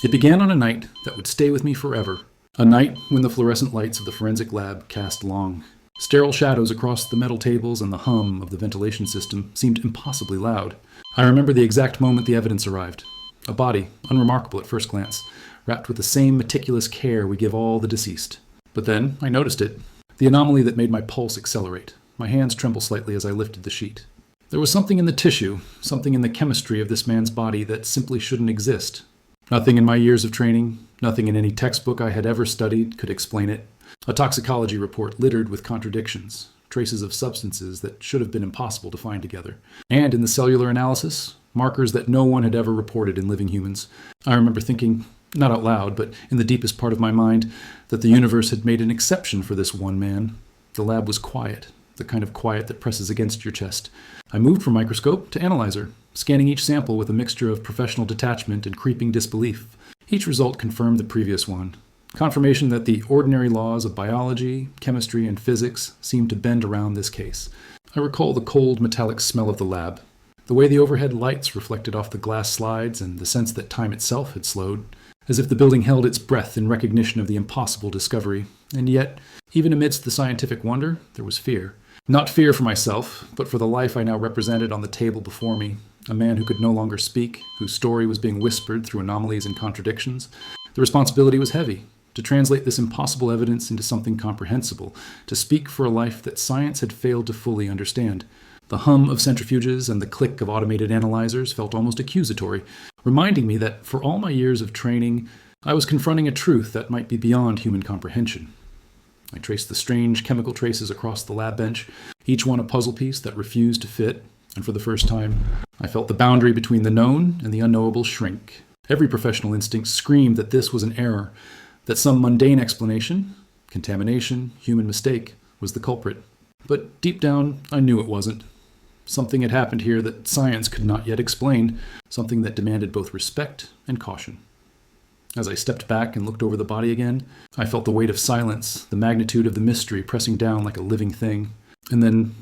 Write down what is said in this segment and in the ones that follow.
It began on a night that would stay with me forever. A night when the fluorescent lights of the forensic lab cast long, sterile shadows across the metal tables, and the hum of the ventilation system seemed impossibly loud. I remember the exact moment the evidence arrived. A body, unremarkable at first glance, wrapped with the same meticulous care we give all the deceased. But then I noticed it. The anomaly that made my pulse accelerate. My hands tremble slightly as I lifted the sheet. There was something in the tissue, something in the chemistry of this man's body that simply shouldn't exist. Nothing in my years of training, nothing in any textbook I had ever studied could explain it. A toxicology report littered with contradictions, traces of substances that should have been impossible to find together. And in the cellular analysis, markers that no one had ever reported in living humans. I remember thinking, not out loud, but in the deepest part of my mind, that the universe had made an exception for this one man. The lab was quiet, the kind of quiet that presses against your chest. I moved from microscope to analyzer, scanning each sample with a mixture of professional detachment and creeping disbelief. Each result confirmed the previous one. Confirmation that the ordinary laws of biology, chemistry, and physics seemed to bend around this case. I recall the cold, metallic smell of the lab, the way the overhead lights reflected off the glass slides, and the sense that time itself had slowed, as if the building held its breath in recognition of the impossible discovery. And yet, even amidst the scientific wonder, there was fear. Not fear for myself, but for the life I now represented on the table before me. A man who could no longer speak, whose story was being whispered through anomalies and contradictions. The responsibility was heavy, to translate this impossible evidence into something comprehensible, to speak for a life that science had failed to fully understand. The hum of centrifuges and the click of automated analyzers felt almost accusatory, reminding me that for all my years of training, I was confronting a truth that might be beyond human comprehension. I traced the strange chemical traces across the lab bench, each one a puzzle piece that refused to fit, and for the first time, I felt the boundary between the known and the unknowable shrink. Every professional instinct screamed that this was an error, that some mundane explanation, contamination, human mistake, was the culprit. But deep down, I knew it wasn't. Something had happened here that science could not yet explain, something that demanded both respect and caution. As I stepped back and looked over the body again, I felt the weight of silence, the magnitude of the mystery pressing down like a living thing. And then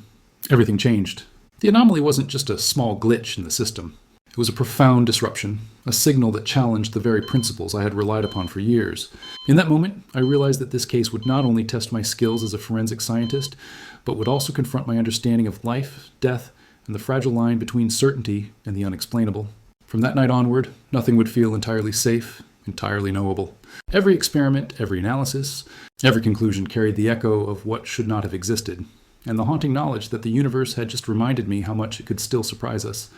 everything changed. The anomaly wasn't just a small glitch in the system. It was a profound disruption, a signal that challenged the very principles I had relied upon for years. In that moment, I realized that this case would not only test my skills as a forensic scientist, but would also confront my understanding of life, death, and the fragile line between certainty and the unexplainable. From that night onward, nothing would feel entirely safe, entirely knowable. Every experiment, every analysis, every conclusion carried the echo of what should not have existed, and the haunting knowledge that the universe had just reminded me how much it could still surprise us.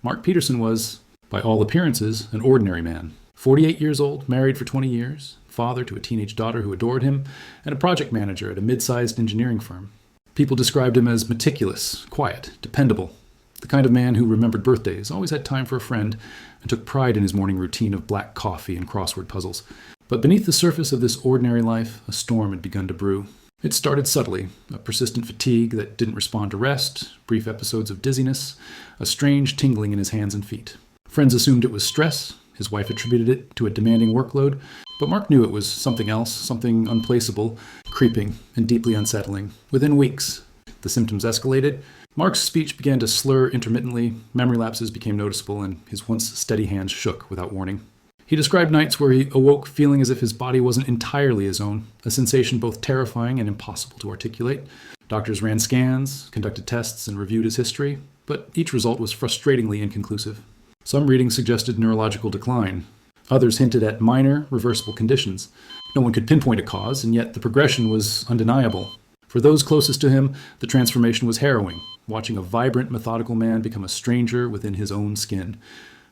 Mark Peterson was, by all appearances, an ordinary man. 48 years old, married for 20 years, father to a teenage daughter who adored him, and a project manager at a mid-sized engineering firm. People described him as meticulous, quiet, dependable, the kind of man who remembered birthdays, always had time for a friend, and took pride in his morning routine of black coffee and crossword puzzles. But beneath the surface of this ordinary life, a storm had begun to brew. It started subtly, a persistent fatigue that didn't respond to rest, brief episodes of dizziness, a strange tingling in his hands and feet. Friends assumed it was stress, his wife attributed it to a demanding workload, but Mark knew it was something else, something unplaceable, creeping, and deeply unsettling. Within weeks, the symptoms escalated. Mark's speech began to slur intermittently, memory lapses became noticeable, and his once steady hands shook without warning. He described nights where he awoke feeling as if his body wasn't entirely his own, a sensation both terrifying and impossible to articulate. Doctors ran scans, conducted tests, and reviewed his history, but each result was frustratingly inconclusive. Some readings suggested neurological decline. Others hinted at minor, reversible conditions. No one could pinpoint a cause, and yet the progression was undeniable. For those closest to him, the transformation was harrowing, watching a vibrant, methodical man become a stranger within his own skin.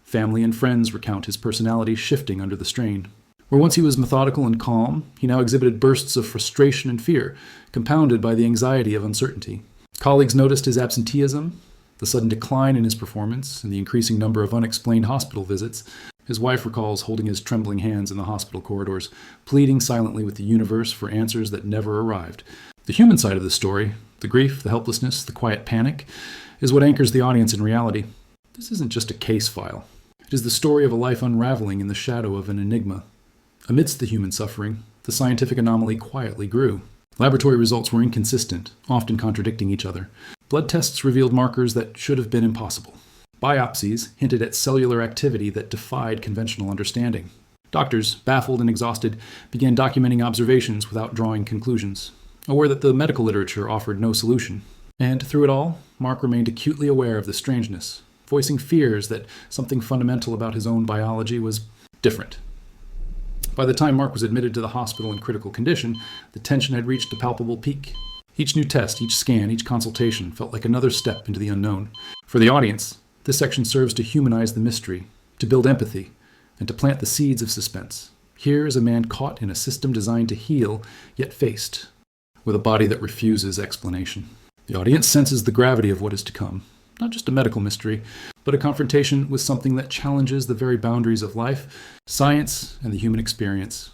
Family and friends recount his personality shifting under the strain. Where once he was methodical and calm, he now exhibited bursts of frustration and fear, compounded by the anxiety of uncertainty. Colleagues noticed his absenteeism, the sudden decline in his performance, and the increasing number of unexplained hospital visits. His wife recalls holding his trembling hands in the hospital corridors, pleading silently with the universe for answers that never arrived. The human side of the story, the grief, the helplessness, the quiet panic, is what anchors the audience in reality. This isn't just a case file. It is the story of a life unraveling in the shadow of an enigma. Amidst the human suffering, the scientific anomaly quietly grew. Laboratory results were inconsistent, often contradicting each other. Blood tests revealed markers that should have been impossible. Biopsies hinted at cellular activity that defied conventional understanding. Doctors, baffled and exhausted, began documenting observations without drawing conclusions, aware that the medical literature offered no solution. And through it all, Mark remained acutely aware of the strangeness, voicing fears that something fundamental about his own biology was different. By the time Mark was admitted to the hospital in critical condition, the tension had reached a palpable peak. Each new test, each scan, each consultation felt like another step into the unknown. For the audience, this section serves to humanize the mystery, to build empathy, and to plant the seeds of suspense. Here is a man caught in a system designed to heal, yet faced with a body that refuses explanation. The audience senses the gravity of what is to come, not just a medical mystery, but a confrontation with something that challenges the very boundaries of life, science, and the human experience.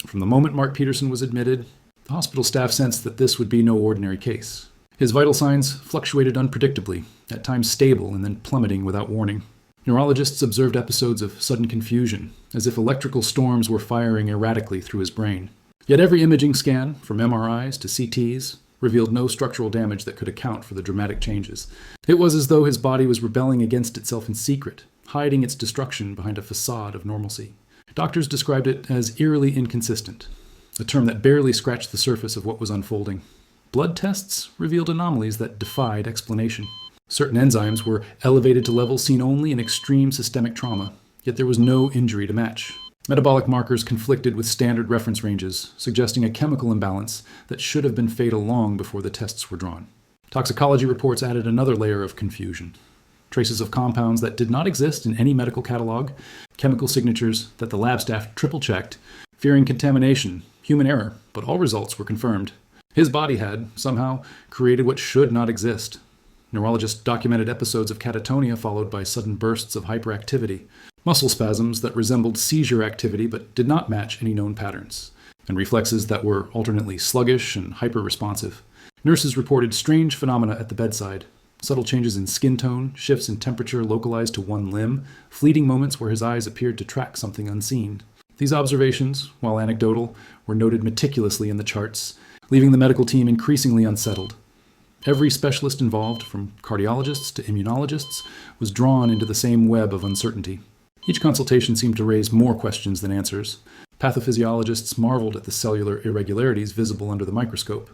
From the moment Mark Peterson was admitted, the hospital staff sensed that this would be no ordinary case. His vital signs fluctuated unpredictably, at times stable and then plummeting without warning. Neurologists observed episodes of sudden confusion, as if electrical storms were firing erratically through his brain. Yet every imaging scan, from MRIs to CTs, revealed no structural damage that could account for the dramatic changes. It was as though his body was rebelling against itself in secret, hiding its destruction behind a facade of normalcy. Doctors described it as eerily inconsistent, a term that barely scratched the surface of what was unfolding. Blood tests revealed anomalies that defied explanation. Certain enzymes were elevated to levels seen only in extreme systemic trauma, yet there was no injury to match. Metabolic markers conflicted with standard reference ranges, suggesting a chemical imbalance that should have been fatal long before the tests were drawn. Toxicology reports added another layer of confusion. Traces of compounds that did not exist in any medical catalog, chemical signatures that the lab staff triple-checked, fearing contamination, human error, but all results were confirmed. His body had, somehow, created what should not exist. Neurologists documented episodes of catatonia followed by sudden bursts of hyperactivity, muscle spasms that resembled seizure activity but did not match any known patterns, and reflexes that were alternately sluggish and hyper-responsive. Nurses reported strange phenomena at the bedside, subtle changes in skin tone, shifts in temperature localized to one limb, fleeting moments where his eyes appeared to track something unseen. These observations, while anecdotal, were noted meticulously in the charts, leaving the medical team increasingly unsettled. Every specialist involved, from cardiologists to immunologists, was drawn into the same web of uncertainty. Each consultation seemed to raise more questions than answers. Pathophysiologists marveled at the cellular irregularities visible under the microscope,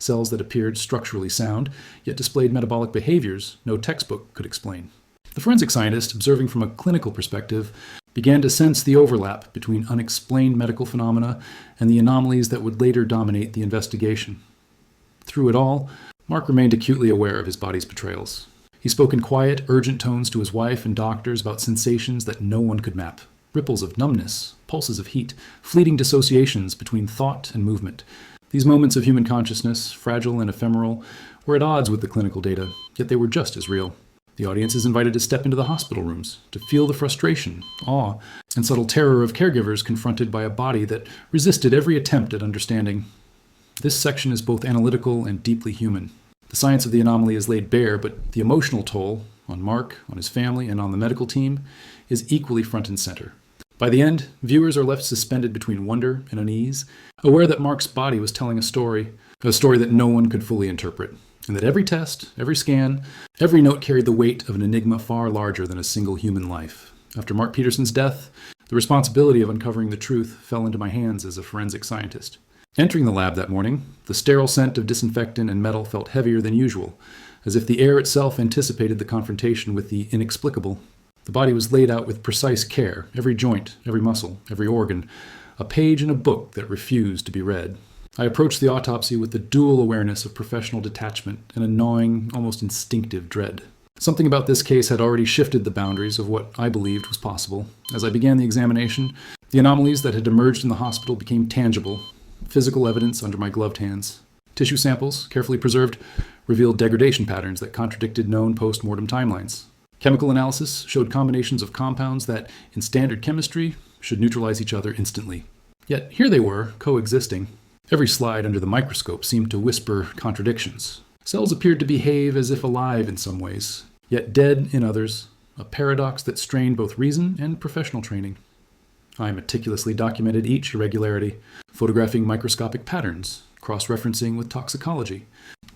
cells that appeared structurally sound, yet displayed metabolic behaviors no textbook could explain. The forensic scientist, observing from a clinical perspective, began to sense the overlap between unexplained medical phenomena and the anomalies that would later dominate the investigation. Through it all, Mark remained acutely aware of his body's betrayals. He spoke in quiet, urgent tones to his wife and doctors about sensations that no one could map. Ripples of numbness, pulses of heat, fleeting dissociations between thought and movement. These moments of human consciousness, fragile and ephemeral, were at odds with the clinical data, yet they were just as real. The audience is invited to step into the hospital rooms, to feel the frustration, awe, and subtle terror of caregivers confronted by a body that resisted every attempt at understanding. This section is both analytical and deeply human. The science of the anomaly is laid bare, but the emotional toll on Mark, on his family, and on the medical team is equally front and center. By the end, viewers are left suspended between wonder and unease, aware that Mark's body was telling a story that no one could fully interpret, and that every test, every scan, every note carried the weight of an enigma far larger than a single human life. After Mark Peterson's death, the responsibility of uncovering the truth fell into my hands as a forensic scientist. Entering the lab that morning, the sterile scent of disinfectant and metal felt heavier than usual, as if the air itself anticipated the confrontation with the inexplicable. The body was laid out with precise care, every joint, every muscle, every organ, a page in a book that refused to be read. I approached the autopsy with the dual awareness of professional detachment and a gnawing, almost instinctive dread. Something about this case had already shifted the boundaries of what I believed was possible. As I began the examination, the anomalies that had emerged in the hospital became tangible, physical evidence under my gloved hands. Tissue samples, carefully preserved, revealed degradation patterns that contradicted known post-mortem timelines. Chemical analysis showed combinations of compounds that, in standard chemistry, should neutralize each other instantly. Yet here they were, coexisting. Every slide under the microscope seemed to whisper contradictions. Cells appeared to behave as if alive in some ways, yet dead in others, a paradox that strained both reason and professional training. I meticulously documented each irregularity, photographing microscopic patterns, cross-referencing with toxicology,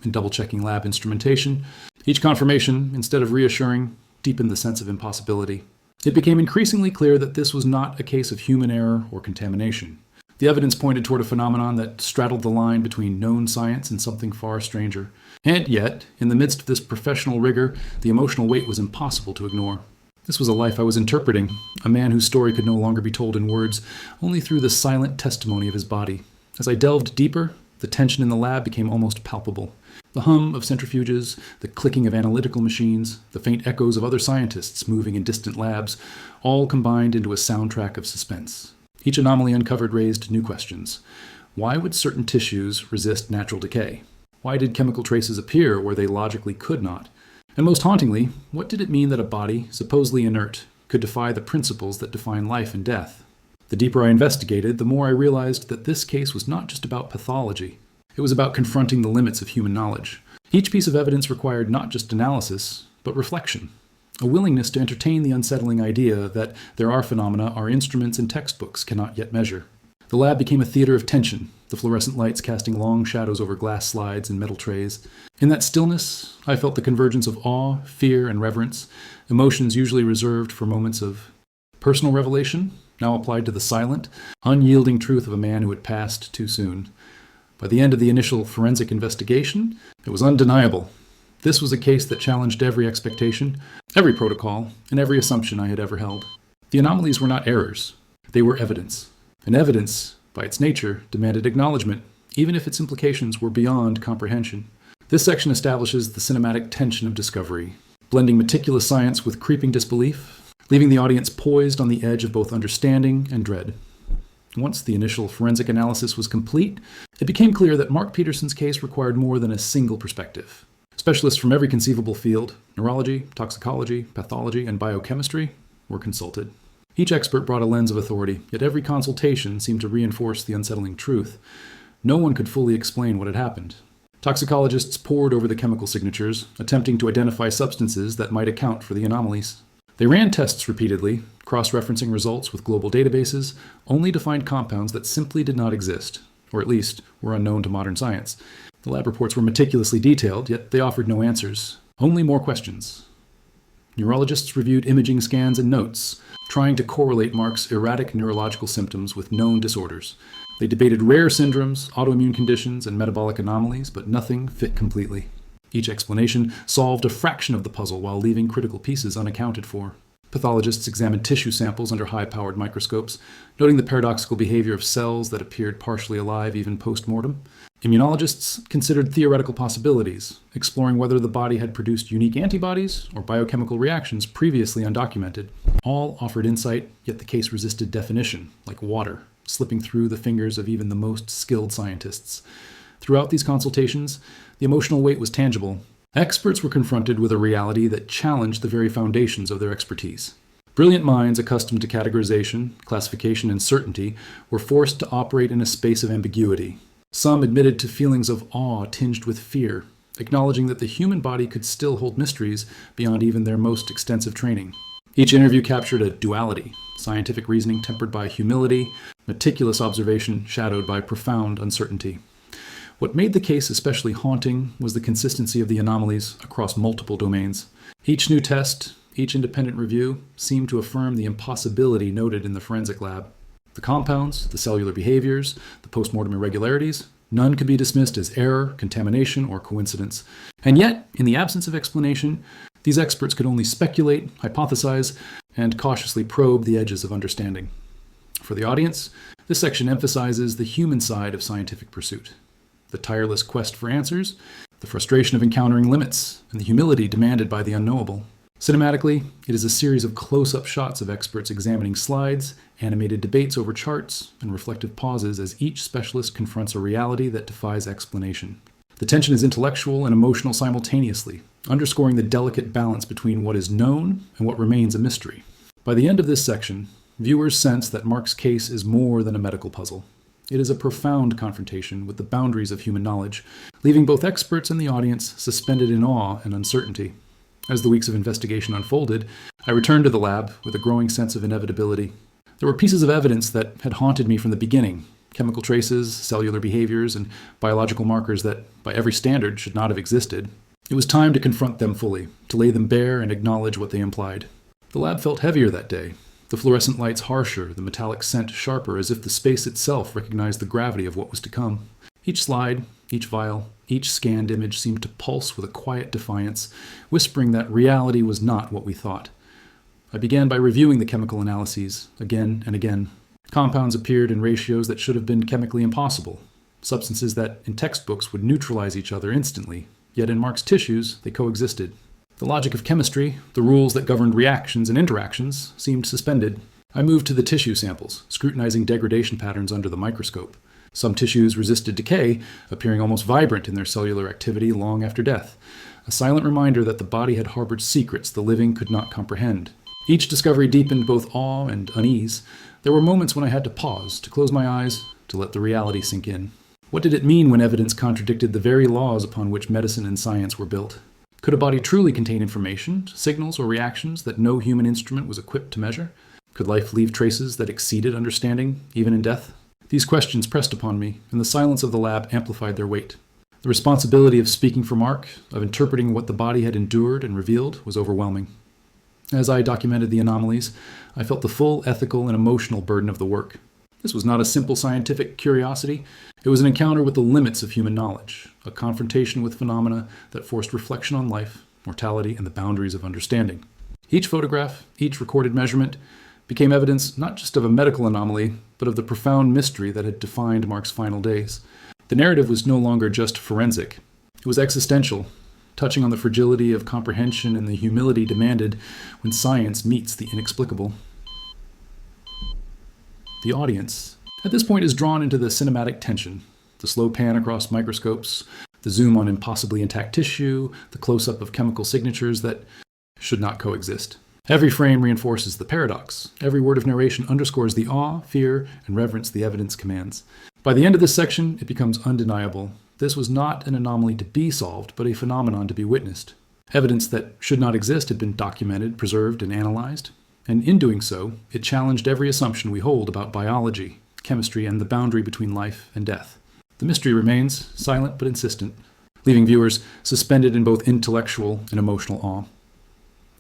and double-checking lab instrumentation. Each confirmation, instead of reassuring, deepened the sense of impossibility. It became increasingly clear that this was not a case of human error or contamination. The evidence pointed toward a phenomenon that straddled the line between known science and something far stranger. And yet, in the midst of this professional rigor, the emotional weight was impossible to ignore. This was a life I was interpreting, a man whose story could no longer be told in words, only through the silent testimony of his body. As I delved deeper, the tension in the lab became almost palpable. The hum of centrifuges, the clicking of analytical machines, the faint echoes of other scientists moving in distant labs, all combined into a soundtrack of suspense. Each anomaly uncovered raised new questions. Why would certain tissues resist natural decay? Why did chemical traces appear where they logically could not? And most hauntingly, what did it mean that a body, supposedly inert, could defy the principles that define life and death? The deeper I investigated, the more I realized that this case was not just about pathology. It was about confronting the limits of human knowledge. Each piece of evidence required not just analysis, but reflection. A willingness to entertain the unsettling idea that there are phenomena our instruments and textbooks cannot yet measure. The lab became a theater of tension, the fluorescent lights casting long shadows over glass slides and metal trays. In that stillness, I felt the convergence of awe, fear, and reverence, emotions usually reserved for moments of personal revelation, now applied to the silent, unyielding truth of a man who had passed too soon. By the end of the initial forensic investigation, it was undeniable. This was a case that challenged every expectation, every protocol, and every assumption I had ever held. The anomalies were not errors. They were evidence. And evidence, by its nature, demanded acknowledgement, even if its implications were beyond comprehension. This section establishes the cinematic tension of discovery, blending meticulous science with creeping disbelief, leaving the audience poised on the edge of both understanding and dread. Once the initial forensic analysis was complete, it became clear that Mark Peterson's case required more than a single perspective. Specialists from every conceivable field, neurology, toxicology, pathology, and biochemistry, were consulted. Each expert brought a lens of authority, yet every consultation seemed to reinforce the unsettling truth. No one could fully explain what had happened. Toxicologists pored over the chemical signatures, attempting to identify substances that might account for the anomalies. They ran tests repeatedly, cross-referencing results with global databases, only to find compounds that simply did not exist, or at least were unknown to modern science. The lab reports were meticulously detailed, yet they offered no answers, only more questions. Neurologists reviewed imaging scans and notes, trying to correlate Mark's erratic neurological symptoms with known disorders. They debated rare syndromes, autoimmune conditions, and metabolic anomalies, but nothing fit completely. Each explanation solved a fraction of the puzzle while leaving critical pieces unaccounted for. Pathologists examined tissue samples under high-powered microscopes, noting the paradoxical behavior of cells that appeared partially alive even post-mortem. Immunologists considered theoretical possibilities, exploring whether the body had produced unique antibodies or biochemical reactions previously undocumented. All offered insight, yet the case resisted definition, like water, slipping through the fingers of even the most skilled scientists. Throughout these consultations, the emotional weight was tangible. Experts were confronted with a reality that challenged the very foundations of their expertise. Brilliant minds accustomed to categorization, classification, and certainty were forced to operate in a space of ambiguity. Some admitted to feelings of awe tinged with fear, acknowledging that the human body could still hold mysteries beyond even their most extensive training. Each interview captured a duality, scientific reasoning tempered by humility, meticulous observation shadowed by profound uncertainty. What made the case especially haunting was the consistency of the anomalies across multiple domains. Each new test, each independent review, seemed to affirm the impossibility noted in the forensic lab. The compounds, the cellular behaviors, the postmortem irregularities, none could be dismissed as error, contamination, or coincidence. And yet, in the absence of explanation, these experts could only speculate, hypothesize, and cautiously probe the edges of understanding. For the audience, this section emphasizes the human side of scientific pursuit. The tireless quest for answers, the frustration of encountering limits, and the humility demanded by the unknowable. Cinematically, it is a series of close-up shots of experts examining slides, animated debates over charts, and reflective pauses as each specialist confronts a reality that defies explanation. The tension is intellectual and emotional simultaneously, underscoring the delicate balance between what is known and what remains a mystery. By the end of this section, viewers sense that Mark's case is more than a medical puzzle. It is a profound confrontation with the boundaries of human knowledge, leaving both experts and the audience suspended in awe and uncertainty. As the weeks of investigation unfolded, I returned to the lab with a growing sense of inevitability. There were pieces of evidence that had haunted me from the beginning, chemical traces, cellular behaviors, and biological markers that, by every standard, should not have existed. It was time to confront them fully, to lay them bare and acknowledge what they implied. The lab felt heavier that day, the fluorescent lights harsher, the metallic scent sharper, as if the space itself recognized the gravity of what was to come. Each slide, each vial, each scanned image seemed to pulse with a quiet defiance, whispering that reality was not what we thought. I began by reviewing the chemical analyses, again and again. Compounds appeared in ratios that should have been chemically impossible, substances that in textbooks would neutralize each other instantly, yet in Mark's tissues they coexisted. The logic of chemistry, the rules that governed reactions and interactions, seemed suspended. I moved to the tissue samples, scrutinizing degradation patterns under the microscope. Some tissues resisted decay, appearing almost vibrant in their cellular activity long after death, a silent reminder that the body had harbored secrets the living could not comprehend. Each discovery deepened both awe and unease. There were moments when I had to pause, to close my eyes, to let the reality sink in. What did it mean when evidence contradicted the very laws upon which medicine and science were built? Could a body truly contain information, signals, or reactions that no human instrument was equipped to measure? Could life leave traces that exceeded understanding, even in death? These questions pressed upon me, and the silence of the lab amplified their weight. The responsibility of speaking for Mark, of interpreting what the body had endured and revealed, was overwhelming. As I documented the anomalies, I felt the full ethical and emotional burden of the work. This was not a simple scientific curiosity. It was an encounter with the limits of human knowledge, a confrontation with phenomena that forced reflection on life, mortality, and the boundaries of understanding. Each photograph, each recorded measurement, became evidence not just of a medical anomaly, but of the profound mystery that had defined Mark's final days. The narrative was no longer just forensic. It was existential, touching on the fragility of comprehension and the humility demanded when science meets the inexplicable. The audience, at this point, is drawn into the cinematic tension. The slow pan across microscopes, the zoom on impossibly intact tissue, the close-up of chemical signatures that should not coexist. Every frame reinforces the paradox. Every word of narration underscores the awe, fear, and reverence the evidence commands. By the end of this section, it becomes undeniable. This was not an anomaly to be solved, but a phenomenon to be witnessed. Evidence that should not exist had been documented, preserved, and analyzed. And in doing so, it challenged every assumption we hold about biology, chemistry, and the boundary between life and death. The mystery remains, silent but insistent, leaving viewers suspended in both intellectual and emotional awe.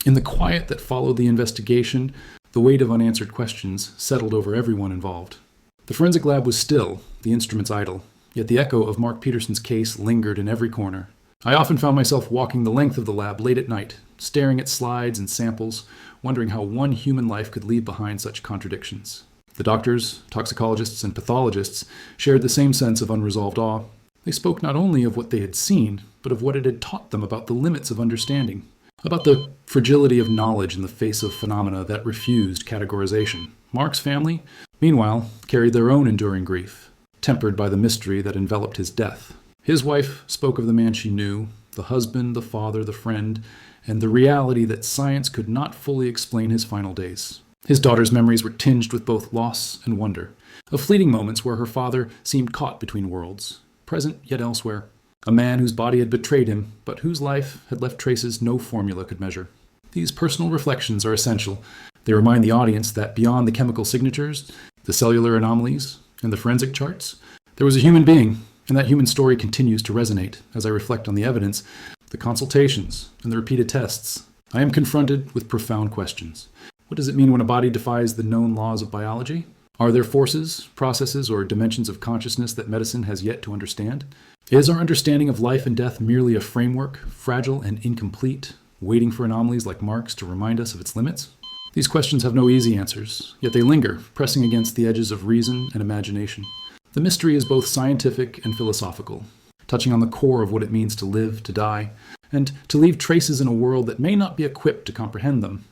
In the quiet that followed the investigation, the weight of unanswered questions settled over everyone involved. The forensic lab was still, the instruments idle, yet the echo of Mark Peterson's case lingered in every corner. I often found myself walking the length of the lab late at night, staring at slides and samples, wondering how one human life could leave behind such contradictions. The doctors, toxicologists, and pathologists shared the same sense of unresolved awe. They spoke not only of what they had seen, but of what it had taught them about the limits of understanding, about the fragility of knowledge in the face of phenomena that refused categorization. Mark's family, meanwhile, carried their own enduring grief, tempered by the mystery that enveloped his death. His wife spoke of the man she knew, the husband, the father, the friend, and the reality that science could not fully explain his final days. His daughter's memories were tinged with both loss and wonder, of fleeting moments where her father seemed caught between worlds, present yet elsewhere. A man whose body had betrayed him, but whose life had left traces no formula could measure. These personal reflections are essential. They remind the audience that beyond the chemical signatures, the cellular anomalies, and the forensic charts, there was a human being, and that human story continues to resonate as I reflect on the evidence, the consultations, and the repeated tests. I am confronted with profound questions. What does it mean when a body defies the known laws of biology? Are there forces, processes, or dimensions of consciousness that medicine has yet to understand? Is our understanding of life and death merely a framework, fragile and incomplete, waiting for anomalies like Mark's to remind us of its limits? These questions have no easy answers, yet they linger, pressing against the edges of reason and imagination. The mystery is both scientific and philosophical, touching on the core of what it means to live, to die, and to leave traces in a world that may not be equipped to comprehend them.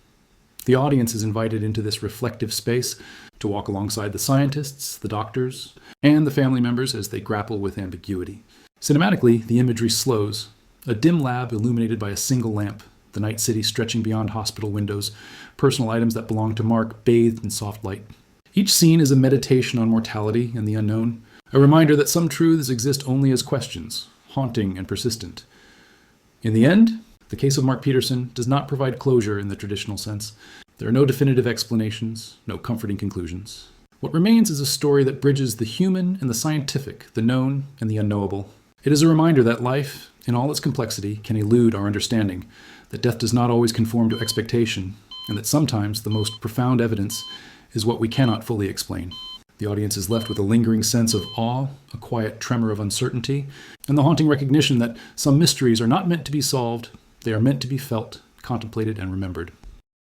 The audience is invited into this reflective space to walk alongside the scientists, the doctors, and the family members as they grapple with ambiguity. Cinematically, the imagery slows. A dim lab illuminated by a single lamp, the night city stretching beyond hospital windows, personal items that belong to Mark bathed in soft light. Each scene is a meditation on mortality and the unknown, a reminder that some truths exist only as questions, haunting and persistent. In the end, the case of Mark Peterson does not provide closure in the traditional sense. There are no definitive explanations, no comforting conclusions. What remains is a story that bridges the human and the scientific, the known and the unknowable. It is a reminder that life, in all its complexity, can elude our understanding, that death does not always conform to expectation, and that sometimes the most profound evidence is what we cannot fully explain. The audience is left with a lingering sense of awe, a quiet tremor of uncertainty, and the haunting recognition that some mysteries are not meant to be solved, they are meant to be felt, contemplated, and remembered.